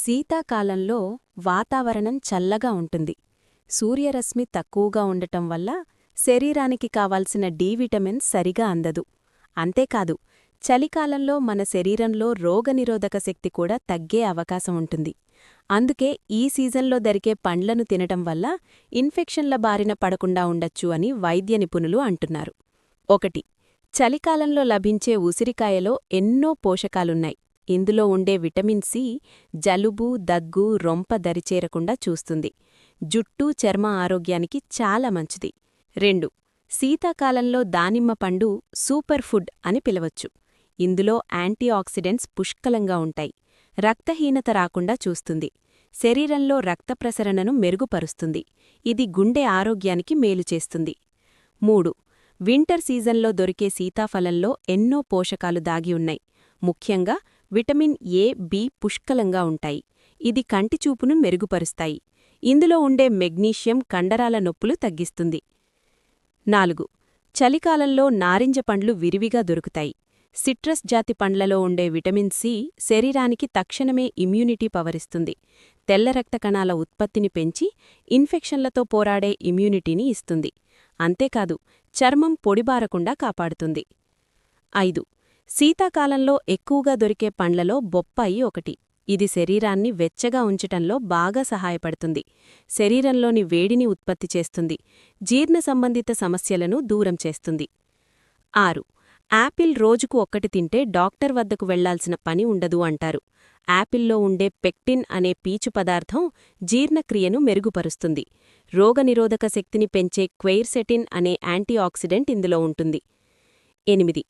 శీతాకాలంలో వాతావరణం చల్లగా ఉంటుంది. సూర్యరశ్మి తక్కువగా ఉండటం వల్ల శరీరానికి కావాల్సిన డి విటమిన్ సరిగా అందదు. అంతేకాదు, చలికాలంలో మన శరీరంలో రోగనిరోధక శక్తి కూడా తగ్గే అవకాశం ఉంటుంది. అందుకే ఈ సీజన్లో దొరికే పండ్లను తినటం వల్ల ఇన్ఫెక్షన్ల బారిన పడకుండా ఉండొచ్చు అని వైద్య నిపుణులు అంటున్నారు. 1. చలికాలంలో లభించే ఉసిరికాయలో ఎన్నో పోషకాలున్నాయి. ఇందులో ఉండే విటమిన్ సి జలుబు, దగ్గు, రొంప దరిచేరకుండా చూస్తుంది. జుట్టు, చర్మ ఆరోగ్యానికి చాలా మంచిది. 2. శీతాకాలంలో దానిమ్మ పండు సూపర్ ఫుడ్ అని పిలవచ్చు. ఇందులో యాంటీఆక్సిడెంట్స్ పుష్కలంగా ఉంటాయి. రక్తహీనత రాకుండా చూస్తుంది. శరీరంలో రక్త ప్రసరణను మెరుగుపరుస్తుంది. ఇది గుండె ఆరోగ్యానికి మేలు చేస్తుంది. 3. వింటర్ సీజన్లో దొరికే సీతాఫలంలో ఎన్నో పోషకాలు దాగి ఉన్నాయి. ముఖ్యంగా విటమిన్ ఏ, బి పుష్కలంగా ఉంటాయి. ఇది కంటిచూపును మెరుగుపరుస్తాయి. ఇందులో ఉండే మెగ్నీషియం కండరాల నొప్పులు తగ్గిస్తుంది. 4. చలికాలంలో నారింజ పండ్లు విరివిగా దొరుకుతాయి. సిట్రస్ జాతి పండ్లలో ఉండే విటమిన్ సి శరీరానికి తక్షణమే ఇమ్యూనిటీ పవరిస్తుంది. తెల్ల రక్త కణాల ఉత్పత్తిని పెంచి ఇన్ఫెక్షన్లతో పోరాడే ఇమ్యూనిటీని ఇస్తుంది. అంతేకాదు, చర్మం పొడిబారకుండా కాపాడుతుంది. 5. శీతాకాలంలో ఎక్కువగా దొరికే పండ్లలో బొప్పాయి ఒకటి. ఇది శరీరాన్ని వెచ్చగా ఉంచటంలో బాగా సహాయపడుతుంది. శరీరంలోని వేడిని ఉత్పత్తి చేస్తుంది. జీర్ణ సంబంధిత సమస్యలను దూరం చేస్తుంది. 6. యాపిల్ రోజుకు ఒక్కటి తింటే డాక్టర్ వద్దకు వెళ్లాల్సిన పని ఉండదు అంటారు. యాపిల్లో ఉండే పెక్టిన్ అనే పీచు పదార్థం జీర్ణక్రియను మెరుగుపరుస్తుంది. రోగనిరోధక శక్తిని పెంచే క్వెయిర్సెటిన్ అనే యాంటీఆక్సిడెంట్ ఇందులో ఉంటుంది. 8.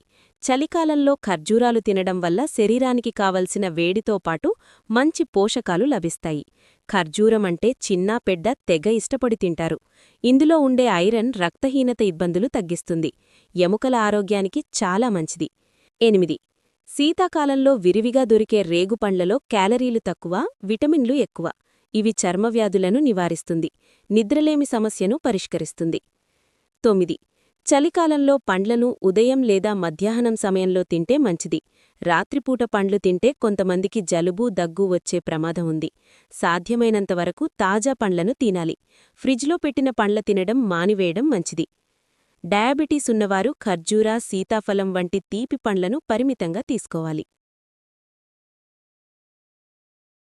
చలికాలంలో ఖర్జూరాలు తినడం వల్ల శరీరానికి కావలసిన వేడితో పాటు మంచి పోషకాలు లభిస్తాయి. ఖర్జూరం అంటే చిన్నా పెద్ద తెగ ఇష్టపడి తింటారు. ఇందులో ఉండే ఐరన్ రక్తహీనత ఇబ్బందులు తగ్గిస్తుంది. ఎముకల ఆరోగ్యానికి చాలా మంచిది. 8. శీతాకాలంలో విరివిగా దొరికే రేగుపండ్లలో క్యాలరీలు తక్కువ, విటమిన్లు ఎక్కువ. ఇవి చర్మవ్యాధులను నివారిస్తుంది. నిద్రలేమి సమస్యను పరిష్కరిస్తుంది. 9. చలికాలంలో పండ్లను ఉదయం లేదా మధ్యాహ్నం సమయంలో తింటే మంచిది. రాత్రిపూట పండ్లు తింటే కొంతమందికి జలుబు, దగ్గు వచ్చే ప్రమాదం ఉంది. సాధ్యమైనంతవరకు తాజా పండ్లను తినాలి. ఫ్రిడ్జ్లో పెట్టిన పండ్ల తినడం మానివేయడం మంచిది. డయాబెటీస్ ఉన్నవారు ఖర్జూర, సీతాఫలం వంటి తీపి పండ్లను పరిమితంగా తీసుకోవాలి.